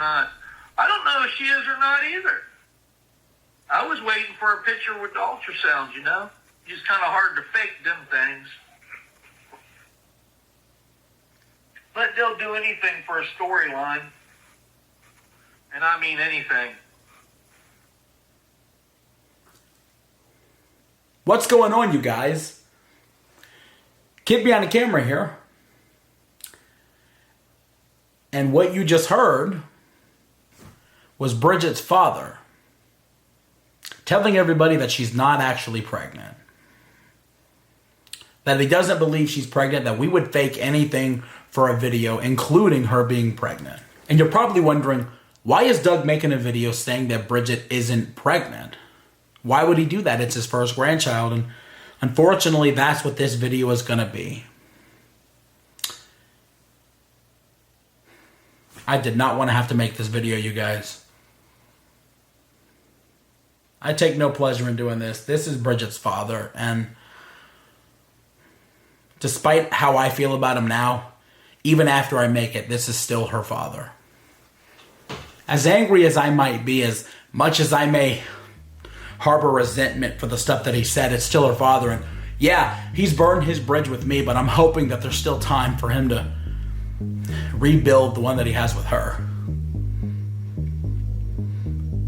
not. I don't know if she is or not either. I was waiting for a picture with the ultrasounds, you know? Just kind of hard to fake them things. But they'll do anything for a storyline. And I mean anything. What's going on, you guys? KidBehindACamera here. And what you just heard was Bridgette's father telling everybody that she's not actually pregnant. That he doesn't believe she's pregnant, that we would fake anything for a video, including her being pregnant. And you're probably wondering, why is Doug making a video saying that Bridgette isn't pregnant? Why would he do that? It's his first grandchild, and unfortunately, that's what this video is going to be. I did not want to have to make this video, you guys. I take no pleasure in doing this. This is Bridgette's father, and despite how I feel about him now, even after I make it, this is still her father. As angry as I might be, as much as I may harbor resentment for the stuff that he said, it's still her father. And yeah, he's burned his bridge with me, but I'm hoping that there's still time for him to rebuild the one that he has with her.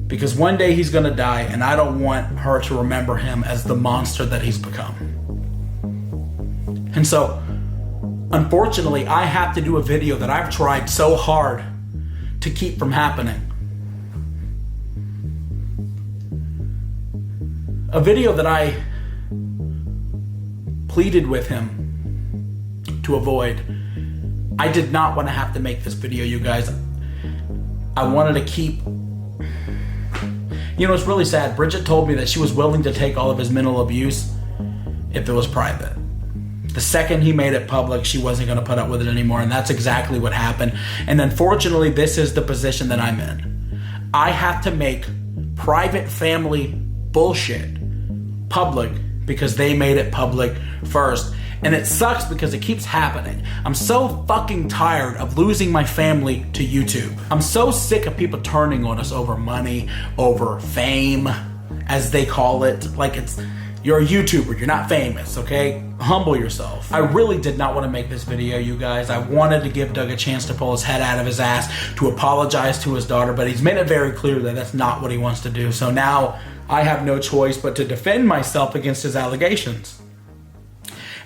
Because one day he's gonna die, and I don't want her to remember him as the monster that he's become. And so, unfortunately, I have to do a video that I've tried so hard to keep from happening. A video that I pleaded with him to avoid. I did not want to have to make this video, you guys. I wanted to keep... You know, it's really sad. Bridgette told me that she was willing to take all of his mental abuse if it was private. The second he made it public, she wasn't going to put up with it anymore, and that's exactly what happened. And unfortunately, this is the position that I'm in. I have to make private family bullshit public because they made it public first. And it sucks because it keeps happening. I'm so fucking tired of losing my family to YouTube. I'm so sick of people turning on us over money, over fame, as they call it. Like, you're a YouTuber, you're not famous, okay? Humble yourself. I really did not want to make this video, you guys. I wanted to give Doug a chance to pull his head out of his ass, to apologize to his daughter, but he's made it very clear that that's not what he wants to do. So now I have no choice but to defend myself against his allegations.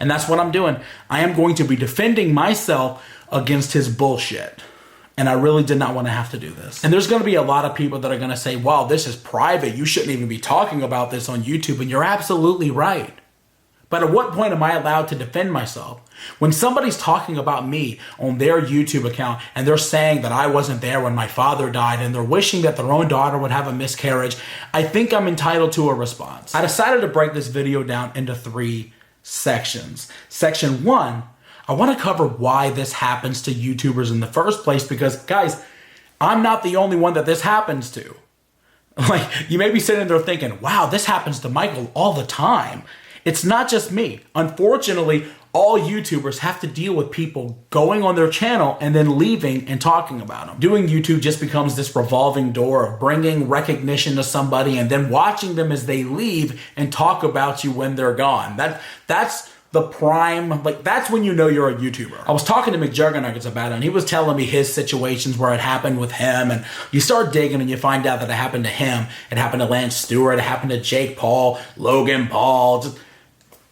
And that's what I'm doing. I am going to be defending myself against his bullshit. And I really did not want to have to do this. And there's going to be a lot of people that are going to say, wow, this is private. You shouldn't even be talking about this on YouTube. And you're absolutely right. But at what point am I allowed to defend myself? When somebody's talking about me on their YouTube account and they're saying that I wasn't there when my father died and they're wishing that their own daughter would have a miscarriage, I think I'm entitled to a response. I decided to break this video down into 3 sections. Section 1, I want to cover why this happens to YouTubers in the first place, because guys, I'm not the only one that this happens to. Like, you may be sitting there thinking, wow, this happens to Michael all the time. It's not just me. Unfortunately, all YouTubers have to deal with people going on their channel and then leaving and talking about them. Doing YouTube just becomes this revolving door of bringing recognition to somebody and then watching them as they leave and talk about you when they're gone. That's the prime, like, that's when you know you're a YouTuber. I was talking to McJuggernuggets about it, and he was telling me his situations where it happened with him, and you start digging and you find out that it happened to him. It happened to Lance Stewart, it happened to Jake Paul, Logan Paul,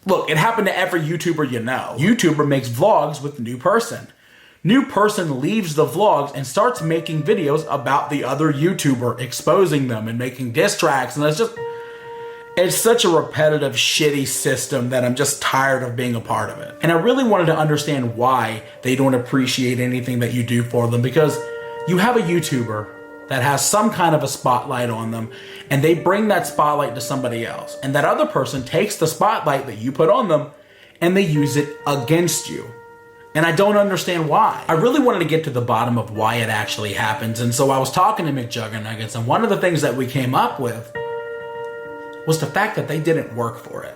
look, it happened to every YouTuber you know. YouTuber makes vlogs with new person. New person leaves the vlogs and starts making videos about the other YouTuber, exposing them and making diss tracks. And it's such a repetitive, shitty system that I'm just tired of being a part of it. And I really wanted to understand why they don't appreciate anything that you do for them, because you have a YouTuber that has some kind of a spotlight on them, and they bring that spotlight to somebody else. And that other person takes the spotlight that you put on them and they use it against you. And I don't understand why. I really wanted to get to the bottom of why it actually happens. And so I was talking to McJuggernuggets, and one of the things that we came up with was the fact that they didn't work for it.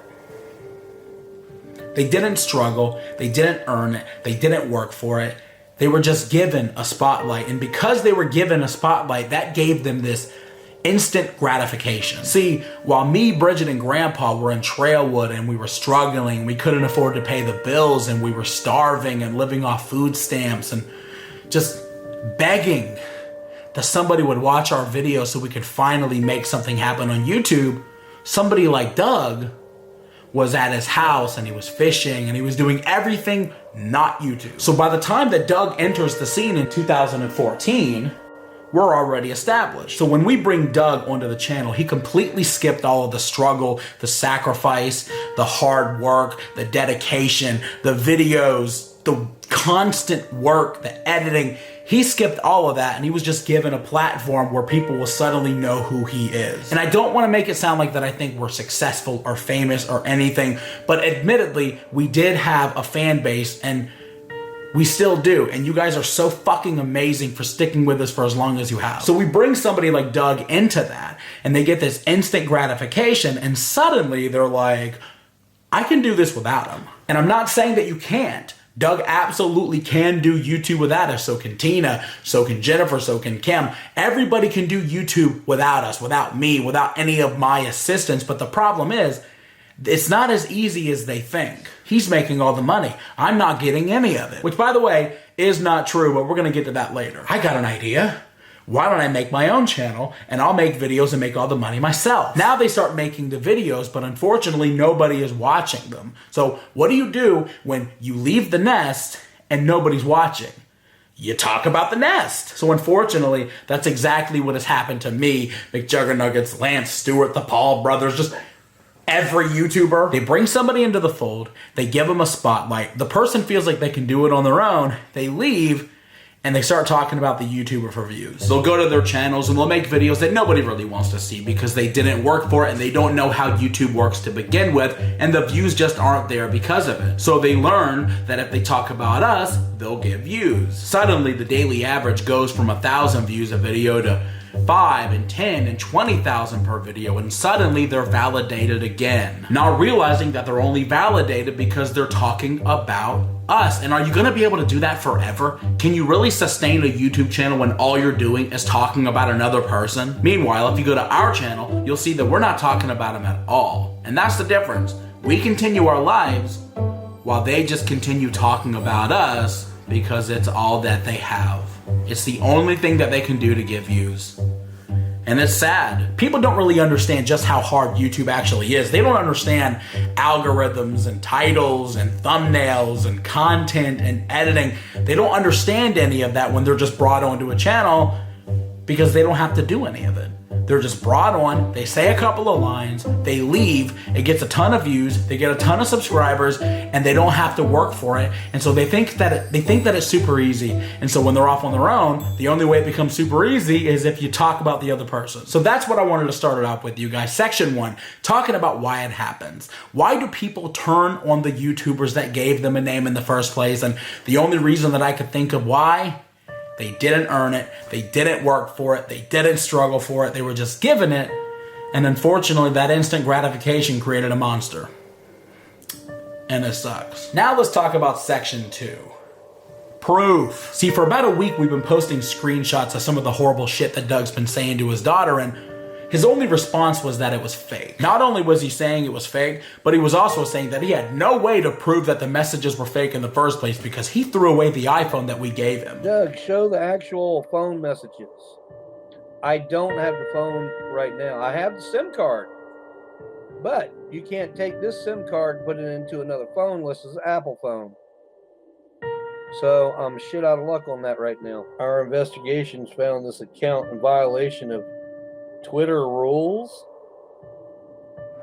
They didn't struggle, they didn't earn it, they didn't work for it. They were just given a spotlight. And because they were given a spotlight, that gave them this instant gratification. See, while me, Bridgette, and Grandpa were in Trailwood and we were struggling, we couldn't afford to pay the bills and we were starving and living off food stamps and just begging that somebody would watch our videos so we could finally make something happen on YouTube, somebody like Doug was at his house and he was fishing and he was doing everything not YouTube. So by the time that Doug enters the scene in 2014, we're already established. So when we bring Doug onto the channel, he completely skipped all of the struggle, the sacrifice, the hard work, the dedication, the videos, the constant work, the editing. He skipped all of that and he was just given a platform where people will suddenly know who he is. And I don't want to make it sound like that I think we're successful or famous or anything, but admittedly, we did have a fan base and we still do. And you guys are so fucking amazing for sticking with us for as long as you have. So we bring somebody like Doug into that and they get this instant gratification and suddenly they're like, I can do this without him. And I'm not saying that you can't. Doug absolutely can do YouTube without us. So can Tina, so can Jennifer, so can Kim. Everybody can do YouTube without us, without me, without any of my assistance. But the problem is, it's not as easy as they think. He's making all the money. I'm not getting any of it. Which, by the way, is not true, but we're going to get to that later. I got an idea. Why don't I make my own channel and I'll make videos and make all the money myself? Now they start making the videos, but unfortunately nobody is watching them. So what do you do when you leave the nest and nobody's watching? You talk about the nest. So unfortunately, that's exactly what has happened to me, McJuggernuggets, Lance Stewart, the Paul brothers, just every YouTuber. They bring somebody into the fold, they give them a spotlight, the person feels like they can do it on their own, they leave, and they start talking about the YouTuber for views. They'll go to their channels and they'll make videos that nobody really wants to see because they didn't work for it and they don't know how YouTube works to begin with, and the views just aren't there because of it. So they learn that if they talk about us, they'll get views. Suddenly the daily average goes from 1,000 views a video to 5 and 10 and 20,000 per video, and suddenly they're validated again. Not realizing that they're only validated because they're talking about us. And are you going to be able to do that forever? Can you really sustain a YouTube channel when all you're doing is talking about another person? Meanwhile, if you go to our channel, you'll see that we're not talking about them at all. And that's the difference. We continue our lives while they just continue talking about us because it's all that they have. It's the only thing that they can do to get views. And it's sad. People don't really understand just how hard YouTube actually is. They don't understand algorithms and titles and thumbnails and content and editing. They don't understand any of that when they're just brought onto a channel because they don't have to do any of it. They're just brought on, they say a couple of lines, they leave, it gets a ton of views, they get a ton of subscribers, and they don't have to work for it. And so they think that it's super easy. And so when they're off on their own, the only way it becomes super easy is if you talk about the other person. So that's what I wanted to start it out with you guys. Section 1, talking about why it happens. Why do people turn on the YouTubers that gave them a name in the first place? And the only reason that I could think of why, they didn't earn it, they didn't work for it, they didn't struggle for it, they were just given it, and unfortunately that instant gratification created a monster. And it sucks. Now let's talk about section 2. Proof. See, for about a week we've been posting screenshots of some of the horrible shit that Doug's been saying to his daughter, and his only response was that it was fake. Not only was he saying it was fake, but he was also saying that he had no way to prove that the messages were fake in the first place because he threw away the iPhone that we gave him. Doug, show the actual phone messages. I don't have the phone right now. I have the SIM card, but you can't take this SIM card and put it into another phone unless it's an Apple phone. So I'm shit out of luck on that right now. Our investigations found this account in violation of Twitter rules.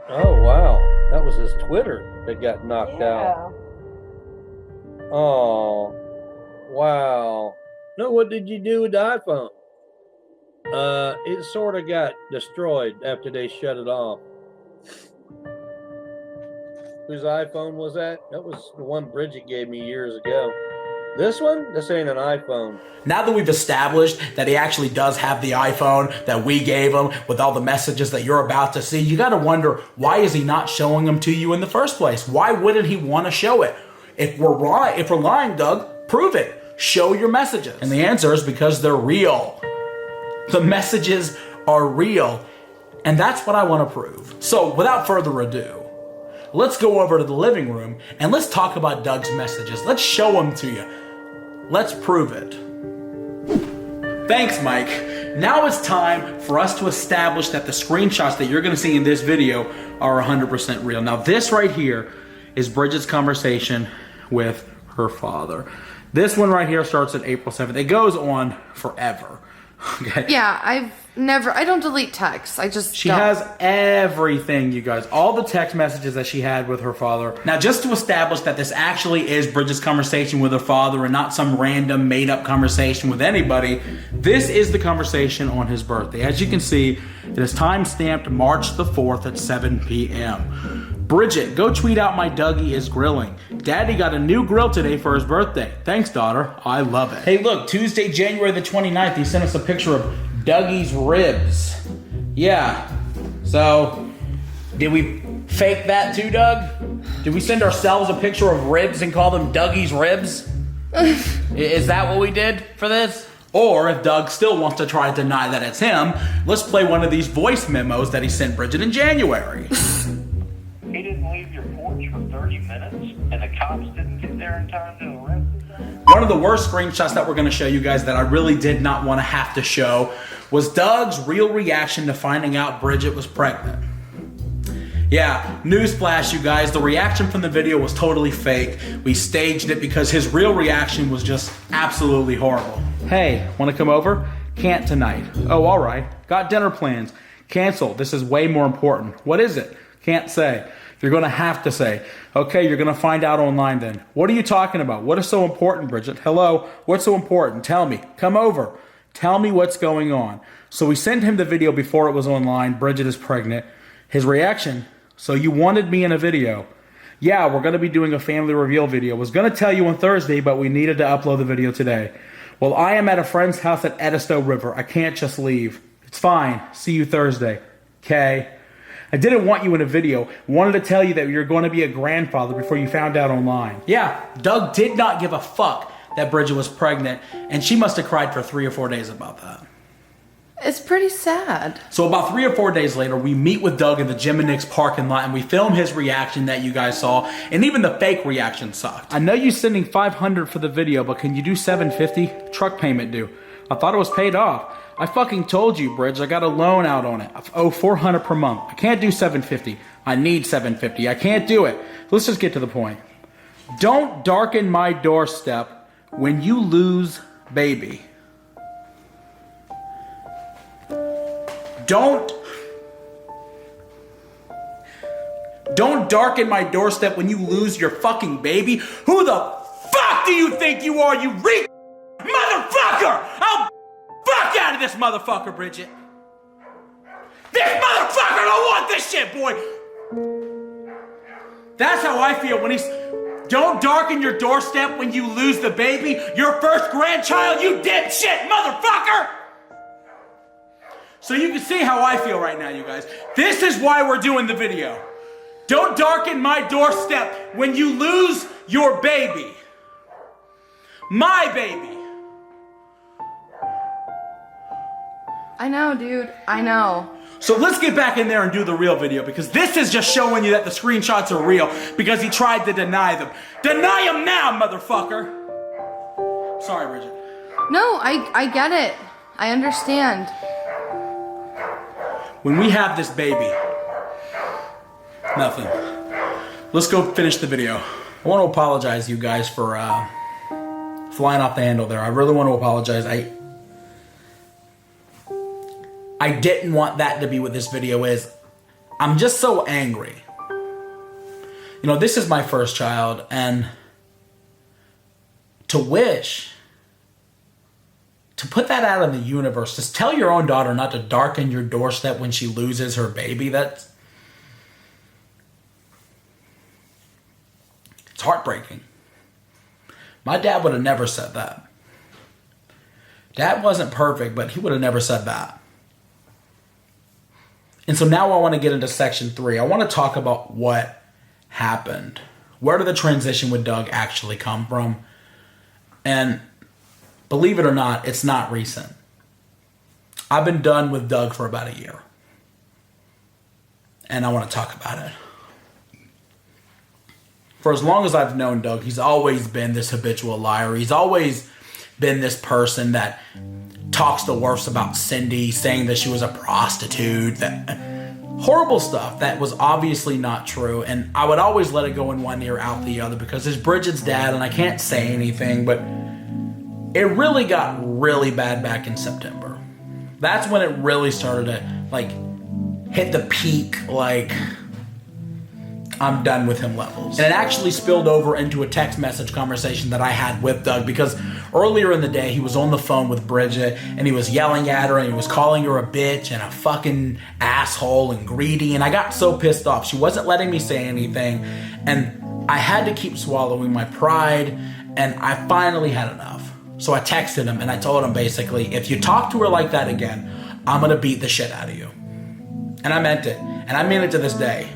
Oh wow, that was his Twitter that got knocked out. Oh wow. No, what did you do with the iPhone? It sort of got destroyed after they shut it off. Whose iPhone was that? That was the one Bridgette gave me years ago. This one? This ain't an iPhone. Now that we've established that he actually does have the iPhone that we gave him with all the messages that you're about to see, you got to wonder, why is he not showing them to you in the first place? Why wouldn't he want to show it? If we're lying, Doug, prove it. Show your messages. And the answer is because they're real. The messages are real. And that's what I want to prove. So without further ado, let's go over to the living room and let's talk about Doug's messages. Let's show them to you. Let's prove it. Thanks, Mike. Now it's time for us to establish that the screenshots that you're going to see in this video are 100% real. Now this right here is Bridgette's conversation with her father. This one right here starts at April 7th. It goes on forever. Okay. Yeah, I don't delete texts. She has everything, you guys. All the text messages that she had with her father. Now, just to establish that this actually is Bridgette's conversation with her father and not some random made-up conversation with anybody, this is the conversation on his birthday. As you can see, it is time-stamped March the 4th at 7 p.m. Bridgette, go tweet out my Dougie is grilling. Daddy got a new grill today for his birthday. Thanks, daughter. I love it. Hey, look, Tuesday, January the 29th, he sent us a picture of Dougie's ribs. Yeah. So, did we fake that too, Doug? Did we send ourselves a picture of ribs and call them Dougie's ribs? Is that what we did for this? Or if Doug still wants to try to deny that it's him, let's play one of these voice memos that he sent Bridgette in January. He didn't leave your porch for 30 minutes, and the cops didn't get there in time to arrest him? One of the worst screenshots that we're going to show you guys that I really did not want to have to show was Doug's real reaction to finding out Bridgette was pregnant. Yeah, newsflash, you guys, the reaction from the video was totally fake. We staged it because his real reaction was just absolutely horrible. Hey, want to come over? Can't tonight. Oh, all right. Got dinner plans. Cancel. This is way more important. What is it? Can't say. You're going to have to say. Okay, you're going to find out online then. What are you talking about? What is so important, Bridgette? Hello? What's so important? Tell me. Come over. Tell me what's going on. So we sent him the video before it was online. Bridgette is pregnant. His reaction, so you wanted me in a video. Yeah, we're going to be doing a family reveal video. Was going to tell you on Thursday, but we needed to upload the video today. Well, I am at a friend's house at Edisto River. I can't just leave. It's fine. See you Thursday. Okay. I didn't want you in a video. Wanted to tell you that you're going to be a grandfather before you found out online. Yeah, Doug did not give a fuck that Bridgette was pregnant, and she must have cried for 3 or 4 days about that. It's pretty sad. So about 3 or 4 days later, we meet with Doug in the Jim and Nick's parking lot, and we film his reaction that you guys saw, and even the fake reaction sucked. I know you're sending $500 for the video, but can you do $750? Truck payment due. I thought it was paid off. I fucking told you, Bridge. I got a loan out on it. I owe $400 per month. I can't do $750. I need $750. I can't do it. Let's just get to the point. Don't darken my doorstep when you lose baby. Don't darken my doorstep when you lose your fucking baby. Who the fuck do you think you are, you motherfucker? I'll fuck out of this motherfucker, Bridgette. This motherfucker don't want this shit, boy. That's how I feel when he's... Don't darken your doorstep when you lose the baby. Your first grandchild, you dipshit motherfucker. So you can see how I feel right now, you guys. This is why we're doing the video. Don't darken my doorstep when you lose your baby. My baby. I know, dude. I know. So let's get back in there and do the real video, because this is just showing you that the screenshots are real because he tried to deny them. Deny them now, motherfucker. Sorry, Bridgette. No, I get it. I understand. When we have this baby, nothing. Let's go finish the video. I want to apologize, you guys, for flying off the handle there. I really want to apologize. I didn't want that to be what this video is. I'm just so angry. You know, this is my first child, and to put that out in the universe, just tell your own daughter not to darken your doorstep when she loses her baby, it's heartbreaking. My dad would have never said that. Dad wasn't perfect, but he would have never said that. And so now I want to get into section 3. I want to talk about what happened. Where did the transition with Doug actually come from? And Believe it or not, it's not recent. I've been done with Doug for about a year. And I want to talk about it. For as long as I've known Doug, he's always been this habitual liar. He's always been this person that talks the worst about Cindy, saying that she was a prostitute, that horrible stuff that was obviously not true. And I would always let it go in one ear, out the other, because it's Bridgette's dad and I can't say anything, but it really got really bad back in September. That's when it really started to like hit the peak, like I'm done with him levels. And it actually spilled over into a text message conversation that I had with Doug, because earlier in the day he was on the phone with Bridgette and he was yelling at her and he was calling her a bitch and a fucking asshole and greedy, and I got so pissed off. She wasn't letting me say anything and I had to keep swallowing my pride, and I finally had enough. So I texted him and I told him basically, if you talk to her like that again, I'm gonna beat the shit out of you. And I meant it. And I mean it to this day.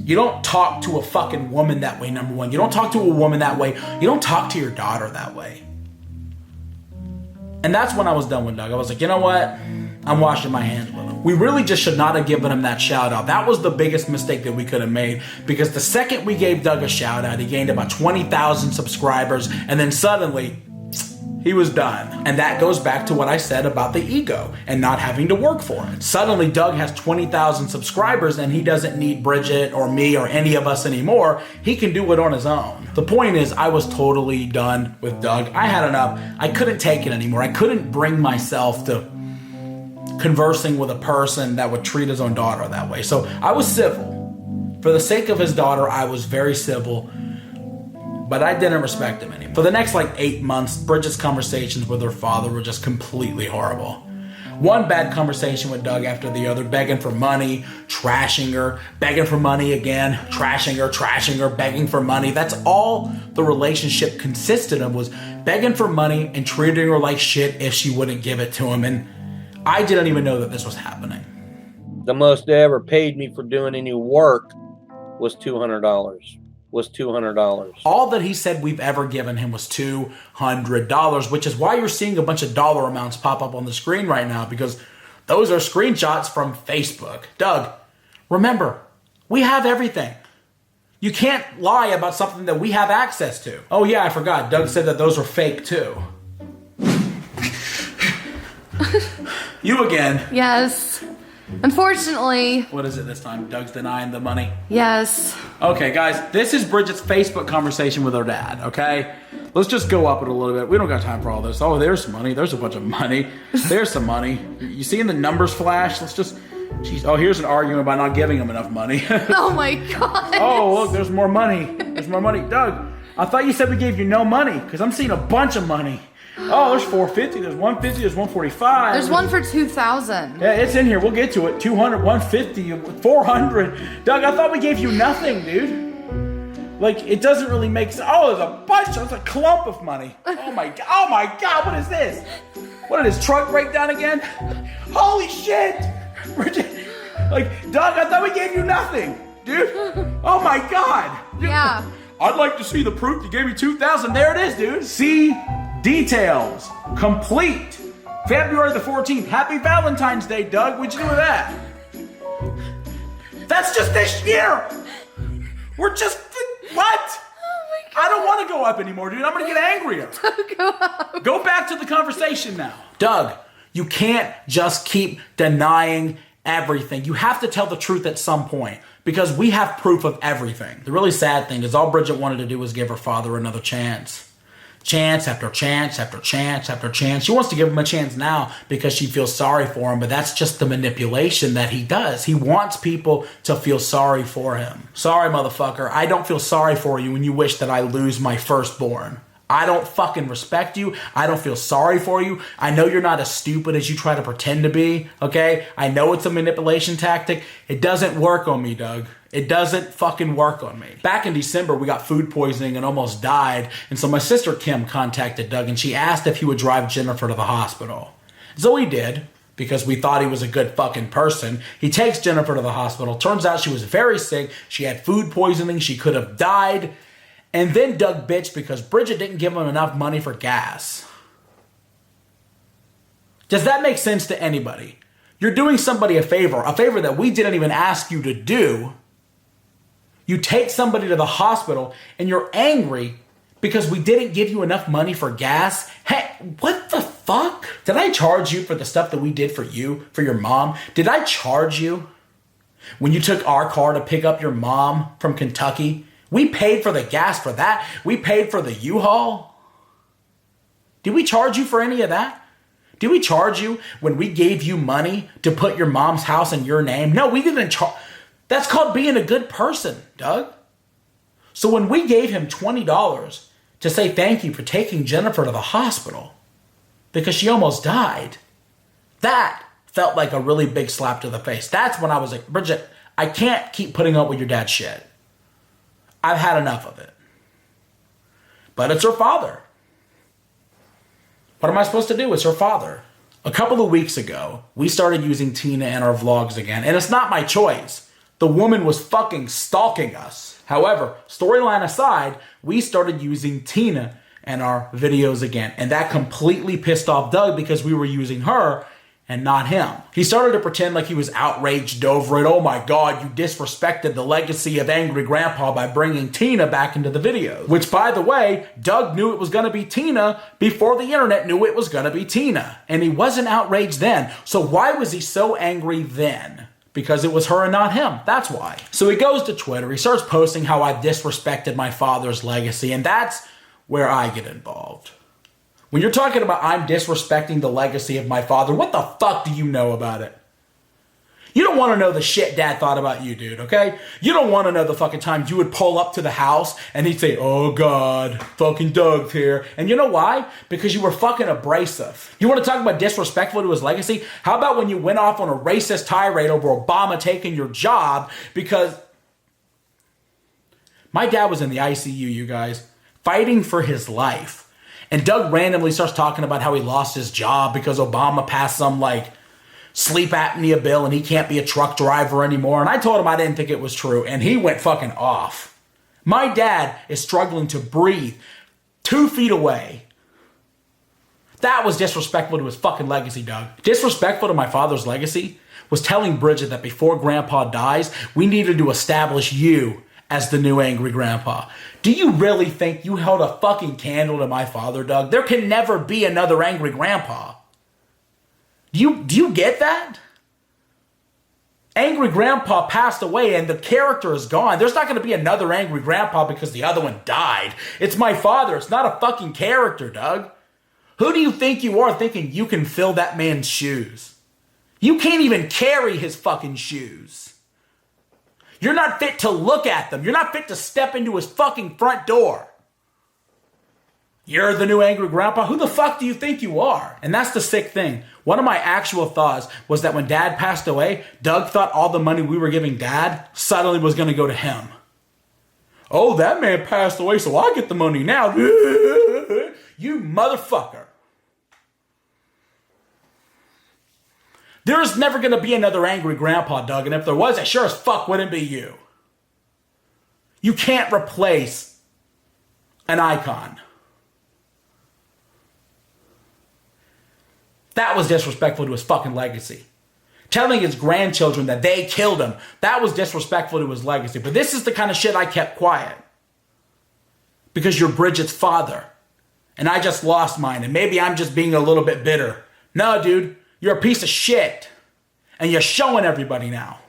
You don't talk to a fucking woman that way, number one. You don't talk to a woman that way. You don't talk to your daughter that way. And that's when I was done with Doug. I was like, you know what? I'm washing my hands with him. We really just should not have given him that shout out. That was the biggest mistake that we could have made, because the second we gave Doug a shout out, he gained about 20,000 subscribers, and then suddenly he was done. And that goes back to what I said about the ego and not having to work for it. Suddenly Doug has 20,000 subscribers and he doesn't need Bridgette or me or any of us anymore. He can do it on his own. The point is, I was totally done with Doug. I had enough. I couldn't take it anymore. I couldn't bring myself to conversing with a person that would treat his own daughter that way. So I was civil. For the sake of his daughter, I was very civil. But I didn't respect him anymore. For the next 8 months, Bridgette's conversations with her father were just completely horrible. One bad conversation with Doug after the other, begging for money, trashing her, begging for money again, trashing her, begging for money. That's all the relationship consisted of, was begging for money and treating her like shit if she wouldn't give it to him. And I didn't even know that this was happening. The most they ever paid me for doing any work was $200. All that he said we've ever given him was $200, which is why you're seeing a bunch of dollar amounts pop up on the screen right now, because those are screenshots from Facebook. Doug, remember, we have everything. You can't lie about something that we have access to. Oh yeah, I forgot. Doug said that those are fake too. You again. Yes. Unfortunately. What is it this time? Doug's denying the money? Yes. Okay, guys, this is Bridgette's Facebook conversation with her dad, okay? Let's just go up it a little bit. We don't got time for all this. Oh, there's money. There's a bunch of money. There's some money. You seeing the numbers flash? Let's just... Jeez. Oh, here's an argument about not giving him enough money. Oh, my God. Oh, look, there's more money. There's more money. Doug, I thought you said we gave you no money, because I'm seeing a bunch of money. Oh, there's 450, there's 150, there's 145. There's one for 2,000. Yeah, it's in here. We'll get to it. 200, 150, 400. Doug, I thought we gave you nothing, dude. Like, it doesn't really make sense. Oh, there's a bunch. There's a clump of money. Oh my God. Oh my God. What is this? What did his truck break down again? Holy shit. Like, Doug, I thought we gave you nothing, dude. Oh my God. Dude, Yeah. I'd like to see the proof you gave me 2,000. There it is, dude. See details. Complete. February the 14th. Happy Valentine's Day, Doug. What'd you do with that? That's just this year. We're just... What? Oh my God. I don't want to go up anymore, dude. I'm going to get angrier. Go up. Go back to the conversation now. Doug, you can't just keep denying everything. You have to tell the truth at some point, because we have proof of everything. The really sad thing is all Bridgette wanted to do was give her father another chance. Chance after chance after chance after chance. She wants to give him a chance now because she feels sorry for him, but that's just the manipulation that he does. He wants people to feel sorry for him. Sorry, motherfucker. I don't feel sorry for you when you wish that I lose my firstborn. I don't fucking respect you. I don't feel sorry for you. I know you're not as stupid as you try to pretend to be, okay? I know it's a manipulation tactic. It doesn't work on me, Doug. It doesn't fucking work on me. Back in December, we got food poisoning and almost died, and so my sister Kim contacted Doug, and she asked if he would drive Jennifer to the hospital. So he did, because we thought he was a good fucking person. He takes Jennifer to the hospital. Turns out she was very sick. She had food poisoning. She could have died. And then Doug bitched because Bridgette didn't give him enough money for gas. Does that make sense to anybody? You're doing somebody a favor that we didn't even ask you to do. You take somebody to the hospital and you're angry because we didn't give you enough money for gas. Hey, what the fuck? Did I charge you for the stuff that we did for you, for your mom? Did I charge you when you took our car to pick up your mom from Kentucky? We paid for the gas for that. We paid for the U-Haul. Did we charge you for any of that? Did we charge you when we gave you money to put your mom's house in your name? No, we didn't charge. That's called being a good person, Doug. So when we gave him $20 to say thank you for taking Jennifer to the hospital because she almost died, that felt like a really big slap to the face. That's when I was like, Bridgette, I can't keep putting up with your dad's shit. I've had enough of it. But it's her father. What am I supposed to do? It's her father. A couple of weeks ago, we started using Tina in our vlogs again, and it's not my choice. The woman was fucking stalking us. However, storyline aside, we started using Tina in our videos again, and that completely pissed off Doug because we were using her and not him. He started to pretend like he was outraged over it. Oh my God, you disrespected the legacy of Angry Grandpa by bringing Tina back into the video. Which, by the way, Doug knew it was gonna be Tina before the internet knew it was gonna be Tina. And he wasn't outraged then. So why was he so angry then? Because it was her and not him. That's why. So he goes to Twitter. He starts posting how I disrespected my father's legacy. And that's where I get involved. When you're talking about I'm disrespecting the legacy of my father, what the fuck do you know about it? You don't want to know the shit dad thought about you, dude, okay? You don't want to know the fucking times you would pull up to the house and he'd say, oh God, fucking Doug's here. And you know why? Because you were fucking abrasive. You want to talk about disrespectful to his legacy? How about when you went off on a racist tirade over Obama taking your job? Because my dad was in the ICU, you guys, fighting for his life. And Doug randomly starts talking about how he lost his job because Obama passed some like sleep apnea bill and he can't be a truck driver anymore. And I told him I didn't think it was true. And he went fucking off. My dad is struggling to breathe 2 feet away. That was disrespectful to his fucking legacy, Doug. Disrespectful to my father's legacy was telling Bridgette that before Grandpa dies, we needed to establish you as the new Angry Grandpa. Do you really think you held a fucking candle to my father, Doug? There can never be another Angry Grandpa. Do you get that? Angry Grandpa passed away and the character is gone. There's not going to be another Angry Grandpa because the other one died. It's my father. It's not a fucking character, Doug. Who do you think you are thinking you can fill that man's shoes? You can't even carry his fucking shoes. You're not fit to look at them. You're not fit to step into his fucking front door. You're the new Angry Grandpa? Who the fuck do you think you are? And that's the sick thing. One of my actual thoughts was that when Dad passed away, Doug thought all the money we were giving Dad suddenly was going to go to him. Oh, that man passed away, so I get the money now. You motherfucker. There's never going to be another Angry Grandpa, Doug, and if there was, it sure as fuck wouldn't be you. You can't replace an icon. That was disrespectful to his fucking legacy. Telling his grandchildren that they killed him, that was disrespectful to his legacy. But this is the kind of shit I kept quiet. Because you're Bridgette's father. And I just lost mine, and maybe I'm just being a little bit bitter. No, dude. You're a piece of shit. And you're showing everybody now.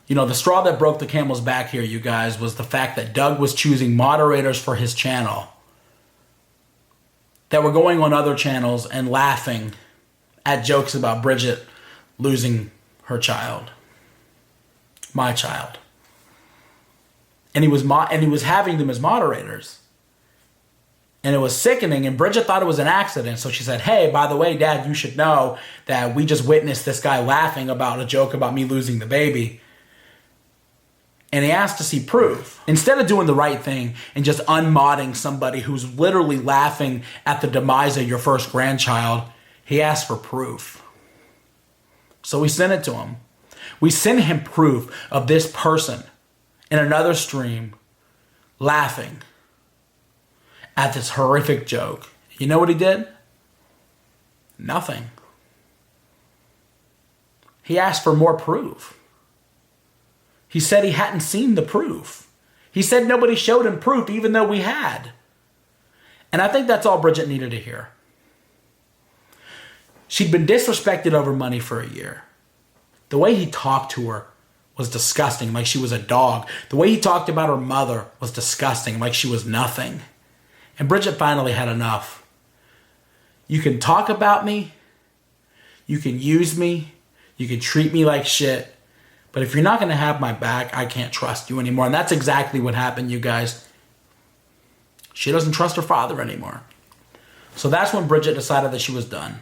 You know, the straw that broke the camel's back here, you guys, was the fact that Doug was choosing moderators for his channel that were going on other channels and laughing at jokes about Bridgette losing her child. My child. And he was having them as moderators. And it was sickening, and Bridgette thought it was an accident. So she said, hey, by the way, Dad, you should know that we just witnessed this guy laughing about a joke about me losing the baby. And he asked to see proof. Instead of doing the right thing and just unmodding somebody who's literally laughing at the demise of your first grandchild, he asked for proof. So we sent it to him. We sent him proof of this person in another stream laughing at this horrific joke. You know what he did? Nothing. He asked for more proof. He said he hadn't seen the proof. He said nobody showed him proof, even though we had. And I think that's all Bridgette needed to hear. She'd been disrespected over money for a year. The way he talked to her was disgusting, like she was a dog. The way he talked about her mother was disgusting, like she was nothing. And Bridgette finally had enough. You can talk about me, you can use me, you can treat me like shit, but if you're not going to have my back, I can't trust you anymore. And that's exactly what happened, you guys. She doesn't trust her father anymore. So that's when Bridgette decided that she was done.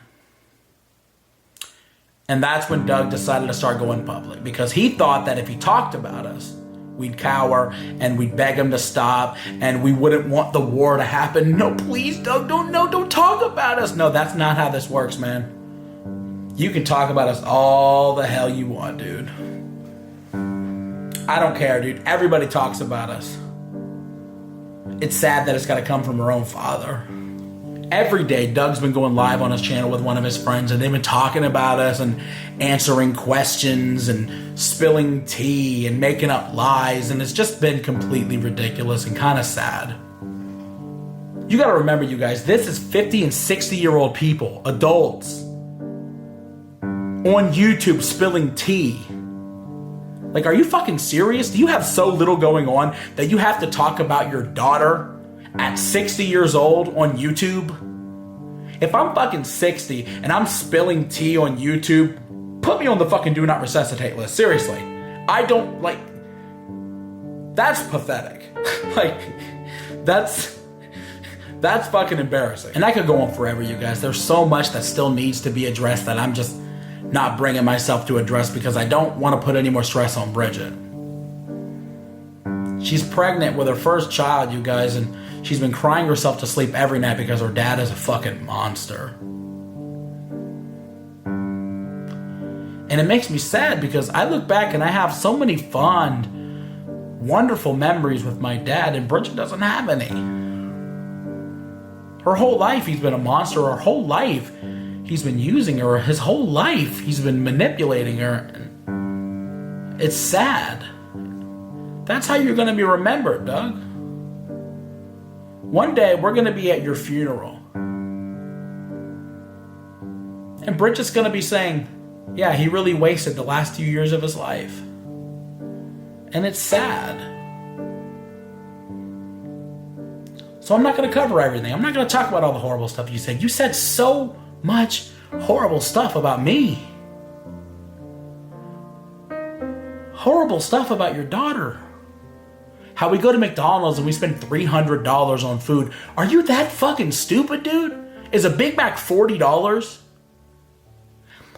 And that's when Doug decided to start going public, because he thought that if he talked about us, we'd cower and we'd beg him to stop and we wouldn't want the war to happen. No, please, Doug, don't talk about us. No, that's not how this works, man. You can talk about us all the hell you want, dude. I don't care, dude. Everybody talks about us. It's sad that it's got to come from her own father. Every day, Doug's been going live on his channel with one of his friends, and they've been talking about us and answering questions and spilling tea and making up lies, and it's just been completely ridiculous and kind of sad. You got to remember, you guys, this is 50 and 60-year-old people, adults, on YouTube spilling tea. Like, are you fucking serious? Do you have so little going on that you have to talk about your daughter at 60 years old on YouTube? If I'm fucking 60 and I'm spilling tea on YouTube, put me on the fucking do not resuscitate list. Seriously. I don't, like, that's pathetic. Like, that's fucking embarrassing. And I could go on forever, you guys. There's so much that still needs to be addressed that I'm just not bringing myself to address because I don't want to put any more stress on Bridgette. She's pregnant with her first child, you guys, and she's been crying herself to sleep every night because her dad is a fucking monster. And it makes me sad because I look back and I have so many fond, wonderful memories with my dad, and Bridgette doesn't have any. Her whole life he's been a monster. Her whole life he's been using her. His whole life he's been manipulating her. It's sad. That's how you're going to be remembered, Doug. One day, we're going to be at your funeral. And Bridgette's going to be saying, yeah, he really wasted the last 2 years of his life. And it's sad. So I'm not going to cover everything. I'm not going to talk about all the horrible stuff you said. You said so much horrible stuff about me. Horrible stuff about your daughter. How we go to McDonald's and we spend $300 on food. Are you that fucking stupid, dude? Is a Big Mac $40?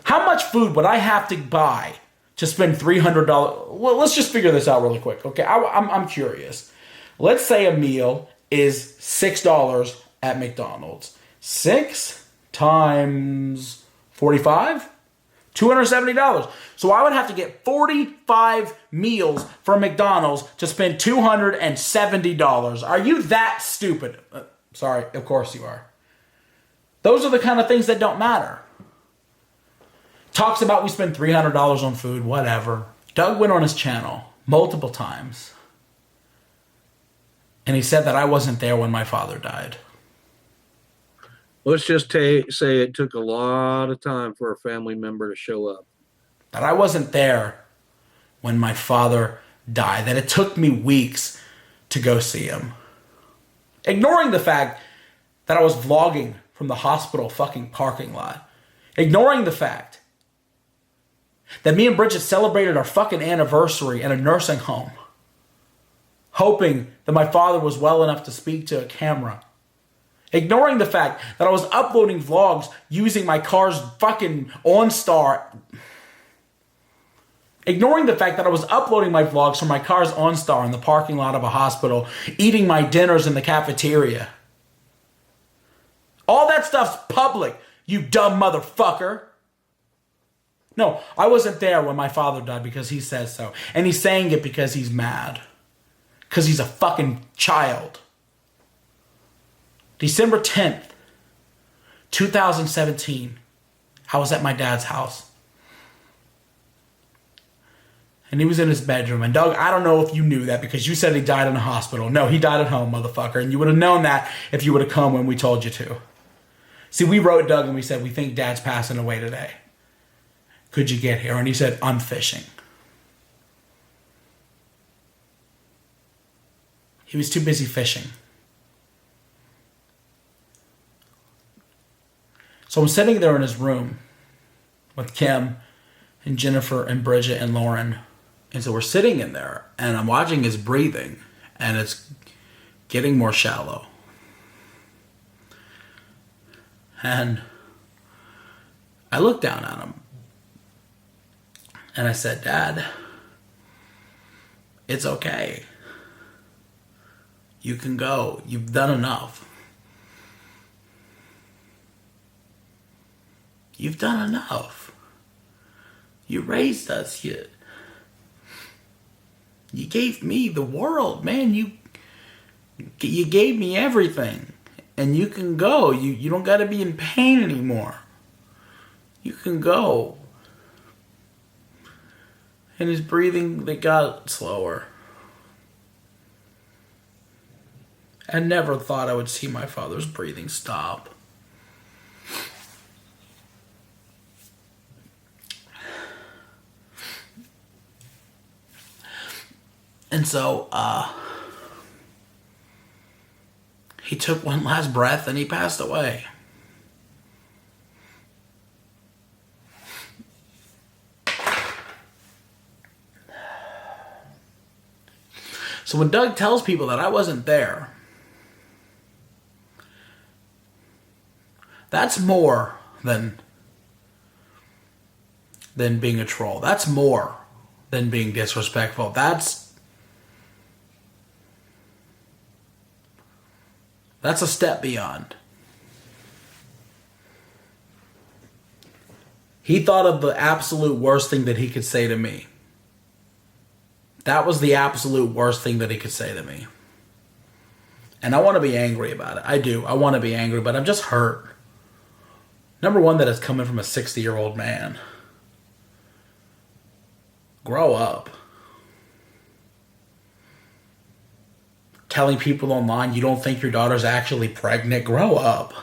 How much food would I have to buy to spend $300? Well, let's just figure this out really quick, okay? I'm curious. Let's say a meal is $6 at McDonald's. 6 times 45? $270. So I would have to get 45 meals from McDonald's to spend $270. Are you that stupid? Sorry, of course you are. Those are the kind of things that don't matter. Talks about we spend $300 on food, whatever. Doug went on his channel multiple times. And he said that I wasn't there when my father died. Let's just say it took a lot of time for a family member to show up. That I wasn't there when my father died. That it took me weeks to go see him. Ignoring the fact that I was vlogging from the hospital fucking parking lot. Ignoring the fact that me and Bridgette celebrated our fucking anniversary in a nursing home. Hoping that my father was well enough to speak to a camera. Ignoring the fact that I was uploading vlogs using my car's fucking OnStar. Ignoring the fact that I was uploading my vlogs from my car's OnStar in the parking lot of a hospital, eating my dinners in the cafeteria. All that stuff's public, you dumb motherfucker. No, I wasn't there when my father died because he says so. And he's saying it because he's mad. because he's a fucking child. December 10th, 2017, I was at my dad's house. And he was in his bedroom. And Doug, I don't know if you knew that because you said he died in a hospital. No, he died at home, motherfucker. And you would have known that if you would have come when we told you to. See, we wrote Doug and we said, we think Dad's passing away today. Could you get here? And he said, I'm fishing. He was too busy fishing. So I'm sitting there in his room with Kim and Jennifer and Bridgette and Lauren. And so we're sitting in there and I'm watching his breathing and it's getting more shallow. And I looked down at him and I said, Dad, it's okay. You can go. You've done enough. You've done enough. You raised us. You gave me the world, man. You gave me everything. And you can go. You don't got to be in pain anymore. You can go. And his breathing, they got slower. I never thought I would see my father's breathing stop. And so, he took one last breath and he passed away. So when Doug tells people that I wasn't there, that's more than being a troll. That's more than being disrespectful. That's a step beyond. He thought of the absolute worst thing that he could say to me. That was the absolute worst thing that he could say to me. And I want to be angry about it. I do. I want to be angry, but I'm just hurt. Number one, that it's coming from a 60-year-old man. Grow up. Telling people online you don't think your daughter's actually pregnant. Grow up.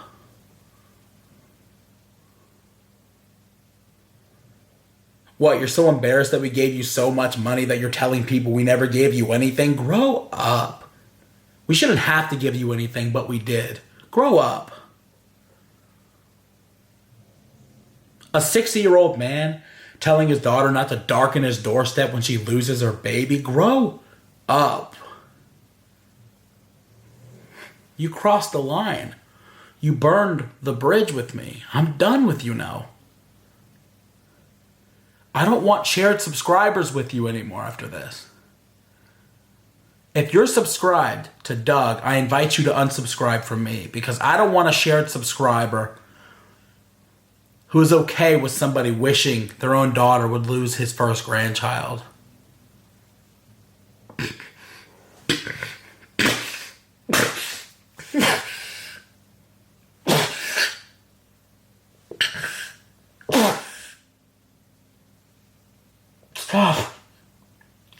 What, you're so embarrassed that we gave you so much money that you're telling people we never gave you anything? Grow up. We shouldn't have to give you anything, but we did. Grow up. A 60-year-old man telling his daughter not to darken his doorstep when she loses her baby. Grow up. You crossed the line. You burned the bridge with me. I'm done with you now. I don't want shared subscribers with you anymore after this. If you're subscribed to Doug, I invite you to unsubscribe from me because I don't want a shared subscriber who is okay with somebody wishing their own daughter would lose his first grandchild. Stop.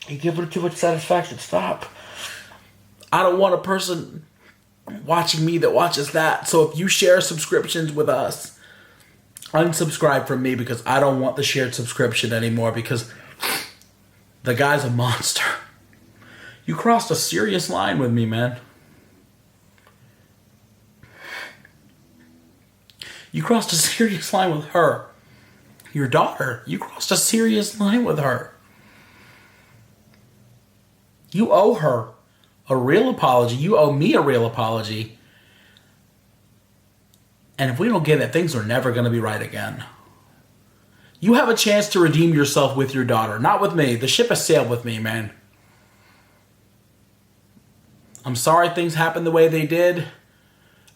You're giving it too much satisfaction. Stop. I don't want a person watching me that watches that. So if you share subscriptions with us, unsubscribe from me because I don't want the shared subscription anymore because the guy's a monster. You crossed a serious line with me, man. You crossed a serious line with her. Your daughter, you crossed a serious line with her. You owe her a real apology. You owe me a real apology. And if we don't get it, things are never going to be right again. You have a chance to redeem yourself with your daughter, not with me. The ship has sailed with me, man. I'm sorry things happened the way they did.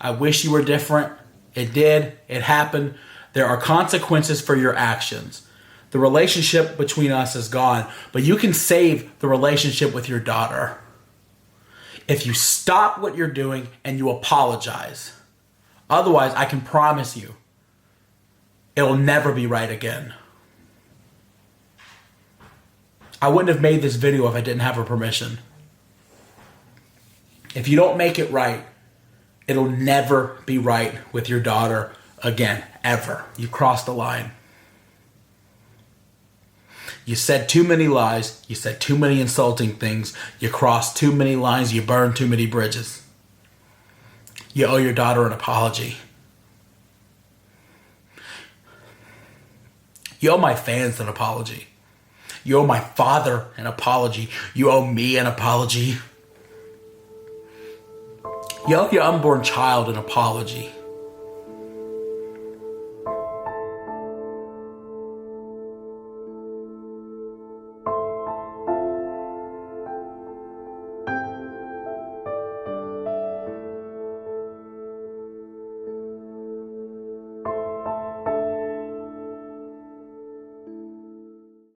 I wish you were different. It did. It happened. There are consequences for your actions. The relationship between us is gone, but you can save the relationship with your daughter. if you stop what you're doing and you apologize. Otherwise, I can promise you, it'll never be right again. I wouldn't have made this video if I didn't have her permission. If you don't make it right, it'll never be right with your daughter again, ever. You crossed the line. You said too many lies. You said too many insulting things. You crossed too many lines. You burned too many bridges. You owe your daughter an apology. You owe my fans an apology. You owe my father an apology. You owe me an apology. You owe your unborn child an apology.